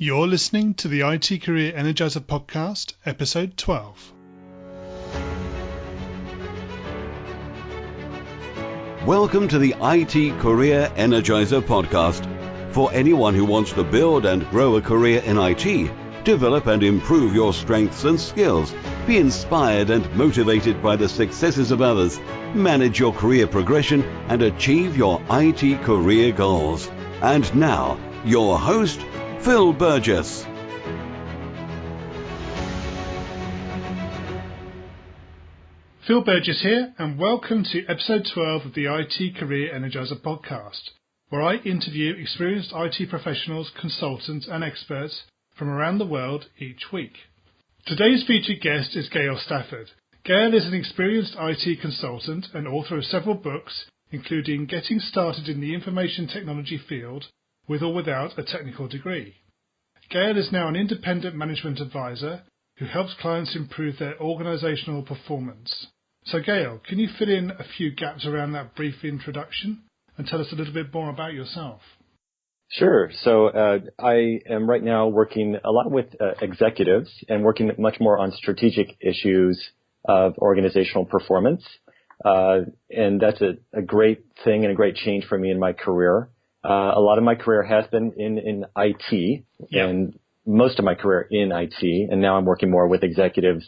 You're listening to the IT Career Energizer podcast, episode 12. Welcome to the IT Career Energizer podcast. For anyone who wants to build and grow a career in IT, develop and improve your strengths and skills, be inspired and motivated by the successes of others, manage your career progression, and achieve your IT career goals. And now, your host, Phil Burgess. Phil Burgess here, and welcome to episode 12 of the IT Career Energizer podcast, where I interview experienced IT professionals, consultants and experts from around the world each week. Today's featured guest is Gale Stafford. Gale is an experienced IT consultant and author of several books, including Getting Started in the Information Technology Field, with or without a technical degree. Gale is now an independent management advisor who helps clients improve their organisational performance. So Gale, can you fill in a few gaps around that brief introduction and tell us a little bit more about yourself? Sure. So I am right now working a lot with executives and working much more on strategic issues of organizational performance. And that's a great thing and a great change for me in my career. A lot of my career has been in IT, and most of my career in IT, and now I'm working more with executives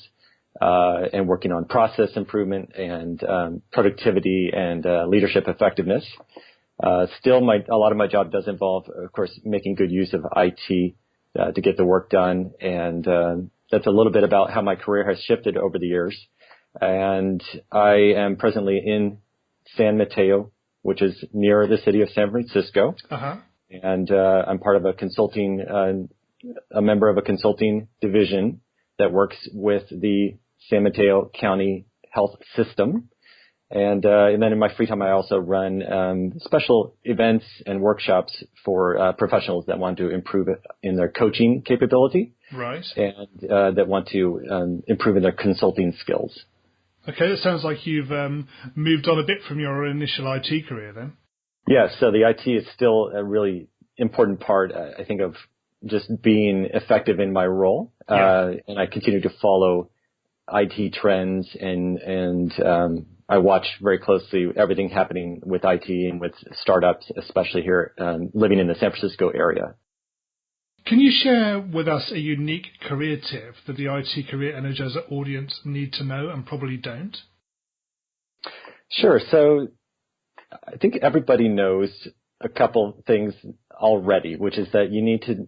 and working on process improvement and productivity and leadership effectiveness. Still, a lot of my job does involve, of course, making good use of IT to get the work done, and that's a little bit about how my career has shifted over the years. And I am presently in San Mateo, which is near the city of San Francisco. And I'm part of a member of a consulting division that works with the San Mateo County Health System. And then in my free time, I also run special events and workshops for professionals that want to improve in their coaching capability. Right. And that want to improve in their consulting skills. Okay, that sounds like you've moved on a bit from your initial IT career then. Yeah, so the IT is still a really important part, I think, of just being effective in my role. And I continue to follow IT trends and I watch very closely everything happening with IT and with startups, especially here living in the San Francisco area. Can you share with us a unique career tip that the IT Career Energizer audience need to know and probably don't? Sure. So I think everybody knows a couple things already, which is that you need to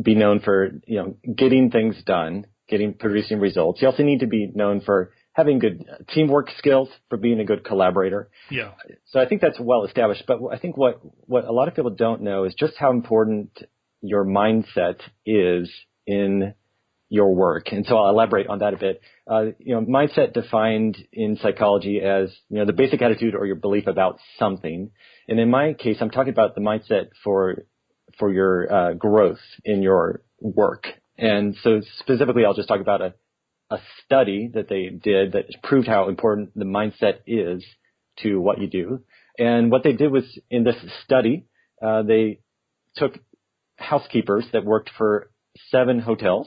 be known for, getting things done, producing results. You also need to be known for having good teamwork skills, for being a good collaborator. Yeah. So I think that's well established. But I think what a lot of people don't know is just how important your mindset is in your work. And so I'll elaborate on that a bit. Mindset defined in psychology as, the basic attitude or your belief about something. And in my case, I'm talking about the mindset for your growth in your work. And so specifically, I'll just talk about a study that they did that proved how important the mindset is to what you do. And what they did was, in this study, they took housekeepers that worked for 7 hotels,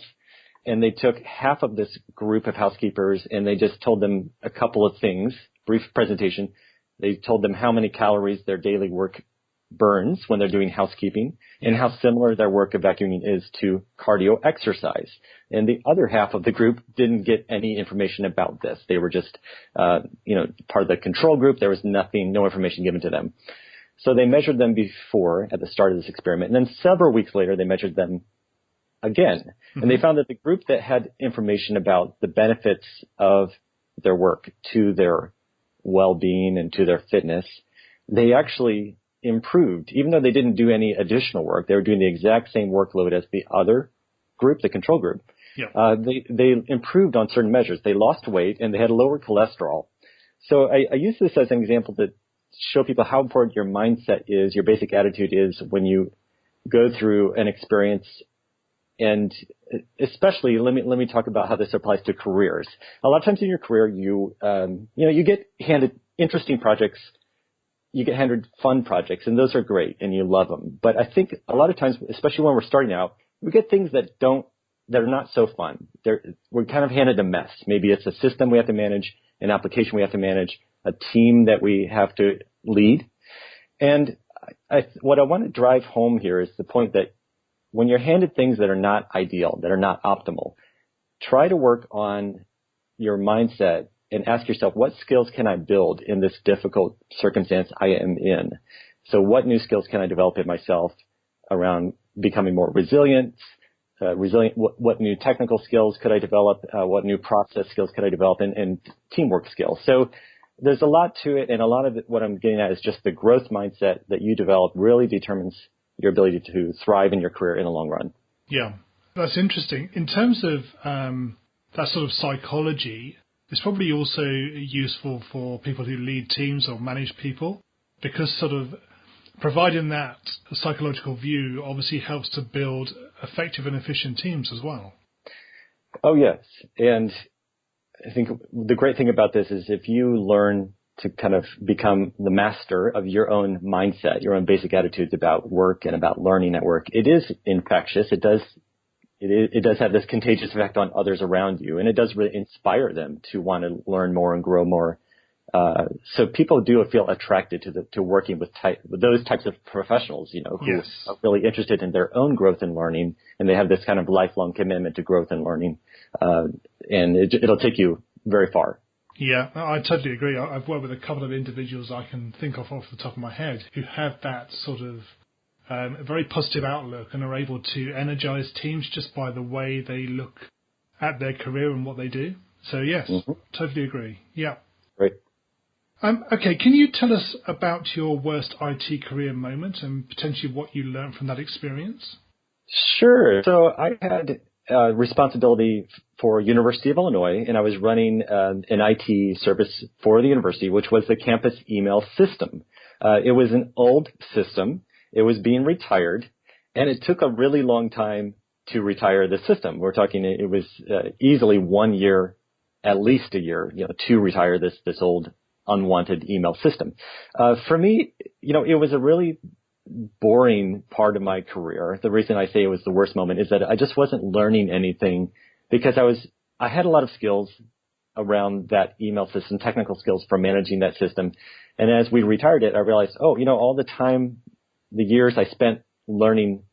and they took half of this group of housekeepers and they just told them a couple of things, brief presentation. They told them how many calories their daily work burns when they're doing housekeeping and how similar their work of vacuuming is to cardio exercise. And the other half of the group didn't get any information about this. They were just, part of the control group. There was no information given to them. So they measured them before at the start of this experiment. And then several weeks later, they measured them again. Mm-hmm. And they found that the group that had information about the benefits of their work to their well-being and to their fitness, they actually improved. Even though they didn't do any additional work, they were doing the exact same workload as the other group, the control group. Yeah. They improved on certain measures. They lost weight and they had lower cholesterol. So I use this as an example to show people how important your mindset is, your basic attitude is when you go through an experience. And especially, let me talk about how this applies to careers. A lot of times in your career, you get handed interesting projects, you get handed fun projects, and those are great, and you love them. But I think a lot of times, especially when we're starting out, we get things that are not so fun. We're kind of handed a mess. Maybe it's a system we have to manage, an application we have to manage, a team that we have to lead. And what I want to drive home here is the point that when you're handed things that are not ideal, that are not optimal, try to work on your mindset and ask yourself, what skills can I build in this difficult circumstance I am in? So what new skills can I develop in myself around becoming more resilient? What new technical skills could I develop? What new process skills could I develop, and teamwork skills? So there's a lot to it, and a lot of it, what I'm getting at is just the growth mindset that you develop really determines your ability to thrive in your career in the long run. Yeah, that's interesting. In terms of that sort of psychology, it's probably also useful for people who lead teams or manage people, because sort of providing that psychological view obviously helps to build effective and efficient teams as well. Oh, yes. And I think the great thing about this is if you learn to kind of become the master of your own mindset, your own basic attitudes about work and about learning at work, it is infectious. It does have this contagious effect on others around you, and it does really inspire them to want to learn more and grow more. So people do feel attracted to working with those types of professionals, who yes. are really interested in their own growth and learning, and they have this kind of lifelong commitment to growth and learning, and it'll take you very far. Yeah, I totally agree. I've worked with a couple of individuals I can think of off the top of my head who have that sort of a very positive outlook and are able to energize teams just by the way they look at their career and what they do. So yes, Totally agree. Yeah. Great. Okay, can you tell us about your worst IT career moment and potentially what you learned from that experience? Sure. So I had responsibility for University of Illinois, and I was running an IT service for the university, which was the campus email system. It was an old system. It was being retired, and it took a really long time to retire the system. We're talking it was easily 1 year, at least a year, to retire this old unwanted email system. For me, it was a really boring part of my career. The reason I say it was the worst moment is that I just wasn't learning anything because I had a lot of skills around that email system, technical skills for managing that system. And as we retired it, I realized, all the time, the years I spent learning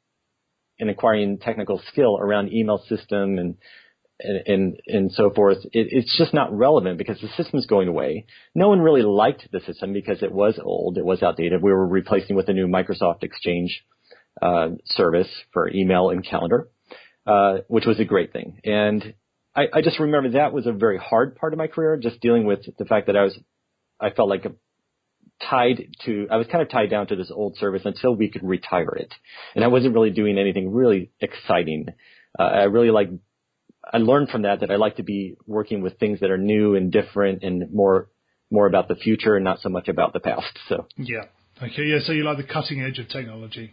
and acquiring technical skill around email system and so forth, it's just not relevant because the system's going away. No one really liked the system because it was old, it was outdated. We were replacing with a new Microsoft Exchange service for email and calendar, which was a great thing. And I just remember that was a very hard part of my career, just dealing with the fact that I felt like I was kind of tied down to this old service until we could retire it. And I wasn't really doing anything really exciting. I learned from that I like to be working with things that are new and different and more about the future and not so much about the past. So yeah. Okay. Yeah. So you like the cutting edge of technology?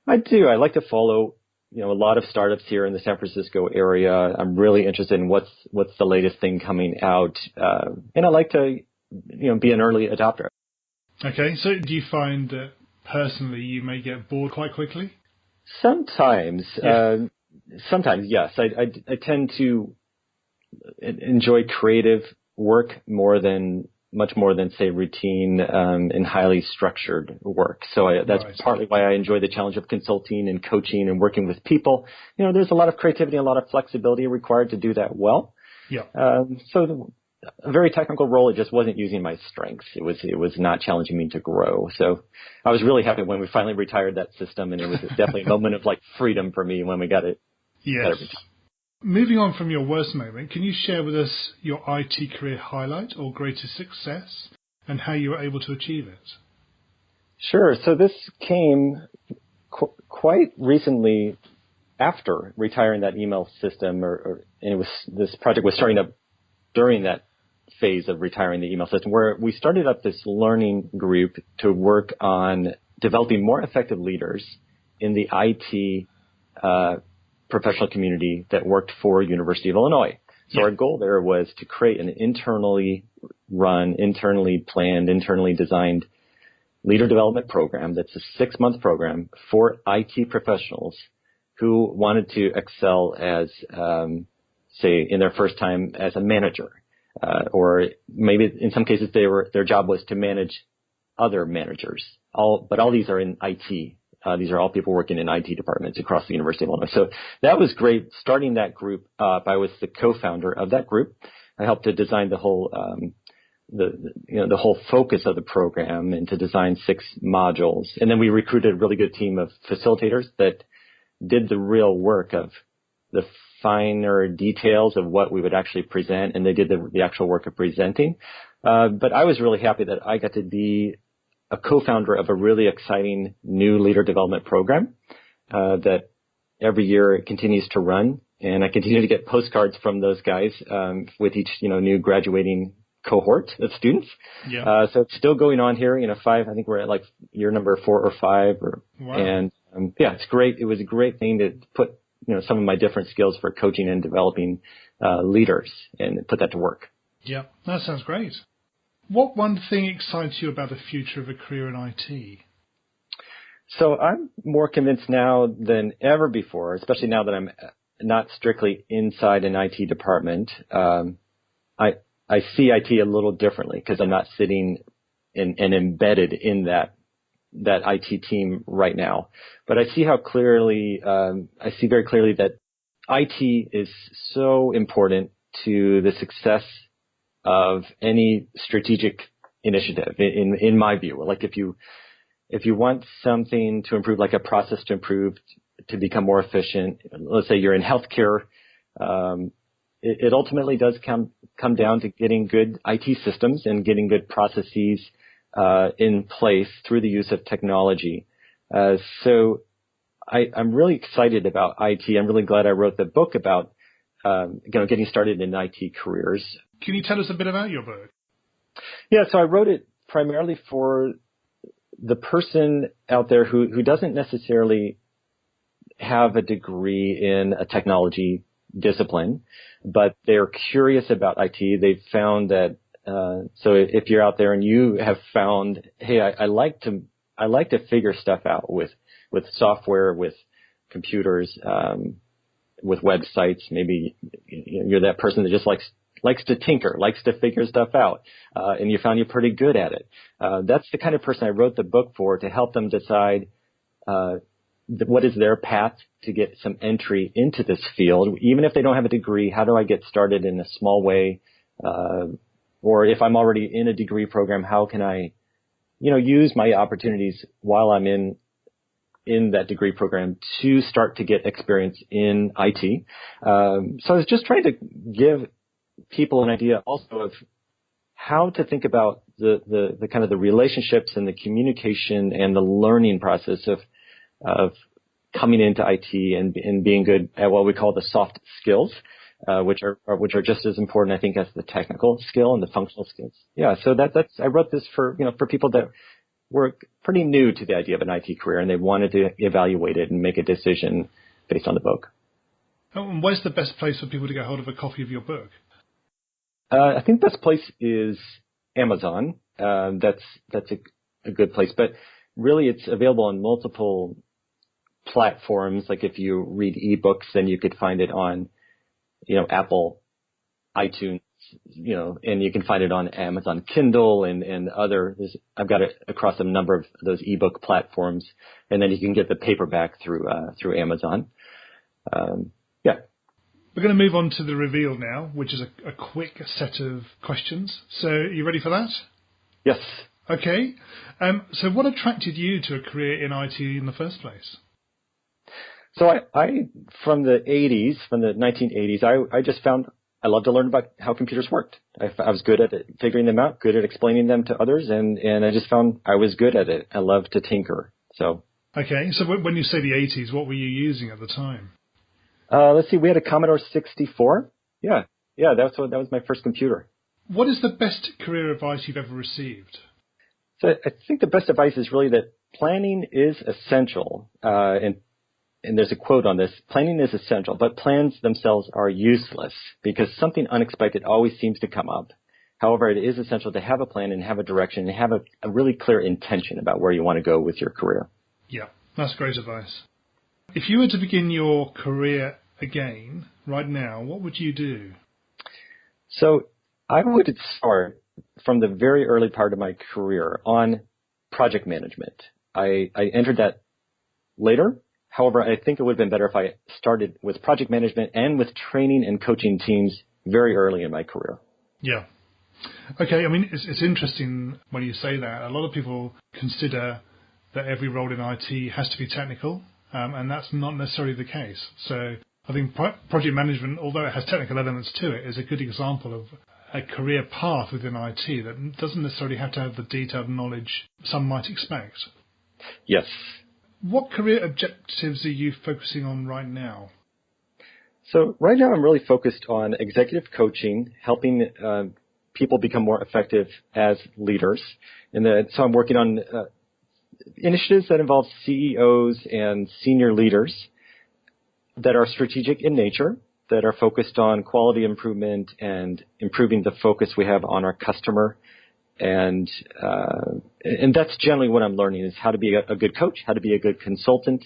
I do. I like to follow, a lot of startups here in the San Francisco area. I'm really interested in what's the latest thing coming out. And I like to, be an early adopter. Okay. So do you find that personally you may get bored quite quickly? Sometimes. Yeah. Sometimes, yes. I tend to enjoy creative work much more than say routine and highly structured work. So that's partly why I enjoy the challenge of consulting and coaching and working with people. There's a lot of creativity and a lot of flexibility required to do that well. Yeah. So a very technical role, it just wasn't using my strengths. It was not challenging me to grow. So I was really happy when we finally retired that system, and it was definitely a moment of freedom for me when we got it. Yes. Moving on from your worst moment, can you share with us your IT career highlight or greatest success and how you were able to achieve it? Sure. So this came quite recently after retiring that email system, and this project was starting up during that phase of retiring the email system, where we started up this learning group to work on developing more effective leaders in the IT professional community that worked for University of Illinois. So our goal there was to create an internally run, internally planned, internally designed leader development program that's a 6-month program for IT professionals who wanted to excel as, say, in their first time as a manager, or maybe in some cases their job was to manage other managers. But all these are in IT. These are all people working in IT departments across the University of Illinois. So that was great. Starting that group up, I was the co-founder of that group. I helped to design the whole the whole focus of the program and to design 6 modules. And then we recruited a really good team of facilitators that did the real work of the finer details of what we would actually present, and they did the actual work of presenting. But I was really happy that I got to be a co-founder of a really exciting new leader development program that every year it continues to run. And I continue to get postcards from those guys with each new graduating cohort of students. Yeah. So it's still going on here. 5. I think we're at like year number 4 or 5. Wow. And it's great. It was a great thing to put some of my different skills for coaching and developing leaders and put that to work. Yeah, that sounds great. What one thing excites you about the future of a career in IT? So I'm more convinced now than ever before, especially now that I'm not strictly inside an IT department. I see IT a little differently because I'm not sitting and embedded in that IT team right now. But I see very clearly that IT is so important to the success of any strategic initiative, in my view. Like if you want something to improve, like a process to improve, to become more efficient, let's say you're in healthcare, it ultimately does come down to getting good IT systems and getting good processes in place through the use of technology. So I'm really excited about IT. I'm really glad I wrote the book about getting started in IT careers. Can you tell us a bit about your book? Yeah, so I wrote it primarily for the person out there who doesn't necessarily have a degree in a technology discipline, but they're curious about IT. They've found that, so if you're out there and you have found, hey, I like to figure stuff out with software, with computers, with websites. Maybe you're that person that just likes to tinker, likes to figure stuff out, and you found you're pretty good at it. That's the kind of person I wrote the book for, to help them decide what is their path to get some entry into this field. Even if they don't have a degree, how do I get started in a small way? Or if I'm already in a degree program, how can I, use my opportunities while I'm in that degree program to start to get experience in IT? So I was just trying to give people an idea also of how to think about the kind of the relationships and the communication and the learning process of coming into IT and being good at what we call the soft skills, which are just as important, I think, as the technical skill and the functional skills. Yeah, so I wrote this for people that were pretty new to the idea of an IT career, and they wanted to evaluate it and make a decision based on the book. Oh, and where's the best place for people to get hold of a copy of your book? I think the best place is Amazon. That's a good place, but really it's available on multiple platforms. Like if you read ebooks, then you could find it on, Apple, iTunes, and you can find it on Amazon Kindle and other. I've got it across a number of those ebook platforms, and then you can get the paperback through Amazon. Yeah. We're going to move on to the reveal now, which is a quick set of questions. So are you ready for that? Yes. Okay. So what attracted you to a career in IT in the first place? So I from the 1980s, I just found I loved to learn about how computers worked. I was good at it, figuring them out, good at explaining them to others, and I just found I was good at it. I loved to tinker. So. Okay. So when you say the 80s, what were you using at the time? Let's see. We had a Commodore 64. Yeah. That was my first computer. What is the best career advice you've ever received? So I think the best advice is really that planning is essential. And there's a quote on this: planning is essential, but plans themselves are useless because something unexpected always seems to come up. However, it is essential to have a plan and have a direction and have a really clear intention about where you want to go with your career. Yeah, that's great advice. If you were to begin your career again right now, what would you do? So I would start from the very early part of my career on project management. I entered that later. However, I think it would have been better if I started with project management and with training and coaching teams very early in my career. Yeah. Okay, I mean, it's interesting when you say that. A lot of people consider that every role in IT has to be technical, and that's not necessarily the case. So I think project management, although it has technical elements to it, is a good example of a career path within IT that doesn't necessarily have to have the detailed knowledge some might expect. Yes. What career objectives are you focusing on right now? So right now I'm really focused on executive coaching, helping people become more effective as leaders. So I'm working on initiatives that involve CEOs and senior leaders that are strategic in nature, that are focused on quality improvement and improving the focus we have on our customer. And that's generally what I'm learning, is how to be a good coach, how to be a good consultant,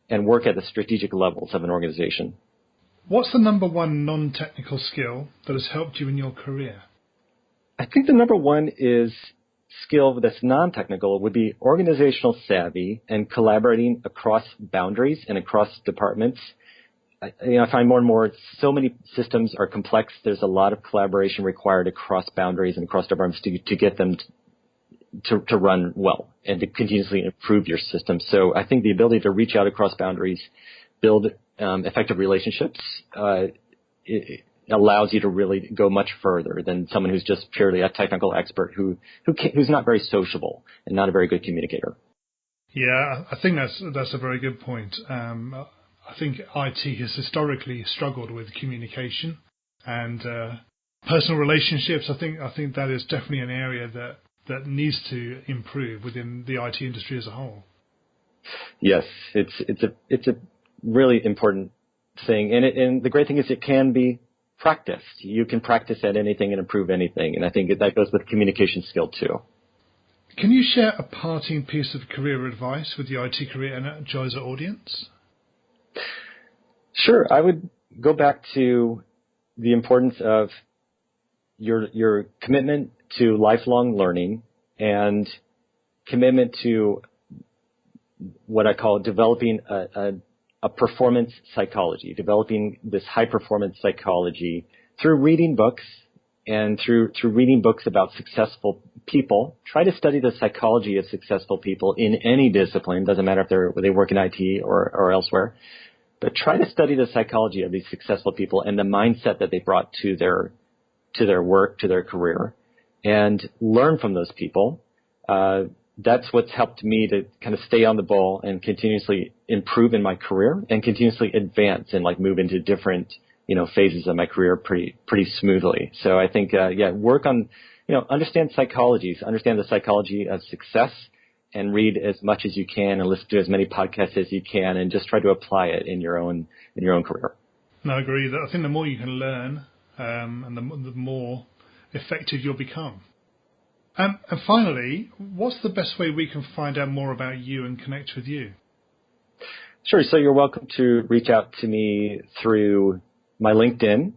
and work at the strategic levels of an organization. What's the number one non-technical skill that has helped you in your career? I think the number one skill that's non-technical would be organizational savvy and collaborating across boundaries and across departments. I find more and more so many systems are complex. There's a lot of collaboration required across boundaries and across departments to get them to run well and to continuously improve your system. So I think the ability to reach out across boundaries, build effective relationships, it allows you to really go much further than someone who's just purely a technical expert who's not very sociable and not a very good communicator. Yeah, I think that's a very good point. I think IT has historically struggled with communication and personal relationships. I think that is definitely an area that needs to improve within the IT industry as a whole. Yes, it's a really important thing, and the great thing is it can be practiced. You can practice at anything and improve anything, and I think that goes with communication skill too. Can you share a parting piece of career advice with the IT Career Energizer audience? Sure. I would go back to the importance of your commitment to lifelong learning and commitment to what I call developing a performance psychology, developing this high-performance psychology through reading books and through reading books about successful people. Try to study the psychology of successful people in any discipline. Doesn't matter if they work in IT or elsewhere. But try to study the psychology of these successful people and the mindset that they brought to their work, to their career, and learn from those people. That's what's helped me to kind of stay on the ball and continuously improve in my career and continuously advance and move into different, phases of my career pretty smoothly. So I think, work on, understand psychologies, understand the psychology of success, and read as much as you can and listen to as many podcasts as you can and just try to apply it in your own career. No, I agree. I think the more you can learn and the more effective you'll become. And finally, what's the best way we can find out more about you and connect with you? Sure. So you're welcome to reach out to me through my LinkedIn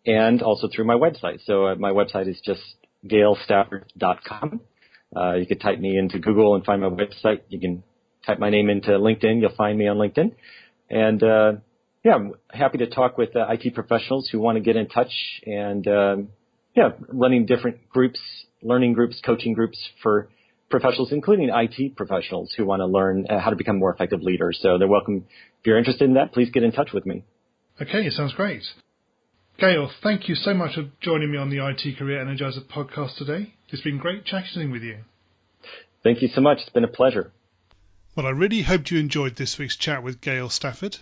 and also through my website. So my website is just galestafford.com. You could type me into Google and find my website. You can type my name into LinkedIn. You'll find me on LinkedIn. And, I'm happy to talk with IT professionals who want to get in touch and, running different groups, learning groups, coaching groups for professionals, including IT professionals who want to learn how to become more effective leaders. So they're welcome. If you're interested in that, please get in touch with me. Okay, sounds great. Gale, thank you so much for joining me on the IT Career Energizer podcast today. It's been great chatting with you. Thank you so much. It's been a pleasure. Well, I really hope you enjoyed this week's chat with Gale Stafford.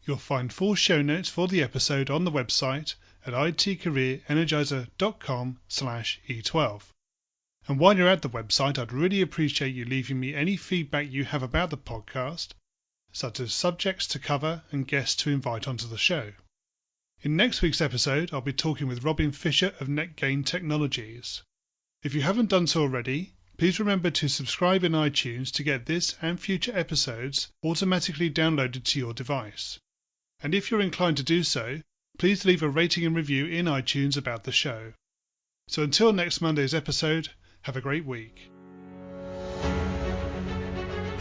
You'll find full show notes for the episode on the website at itcareerenergizer.com/E12. And while you're at the website, I'd really appreciate you leaving me any feedback you have about the podcast, such as subjects to cover and guests to invite onto the show. In next week's episode, I'll be talking with Robin Fisher of NetGain Technologies. If you haven't done so already, Please remember to subscribe in iTunes to get this and future episodes automatically downloaded to your device. And if you're inclined to do so, please leave a rating and review in iTunes about the show. So until next Monday's episode, have a great week.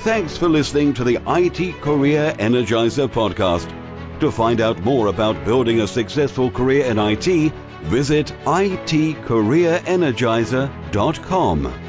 Thanks for listening to the IT Career Energizer podcast. To find out more about building a successful career in IT, visit itcareerenergizer.com.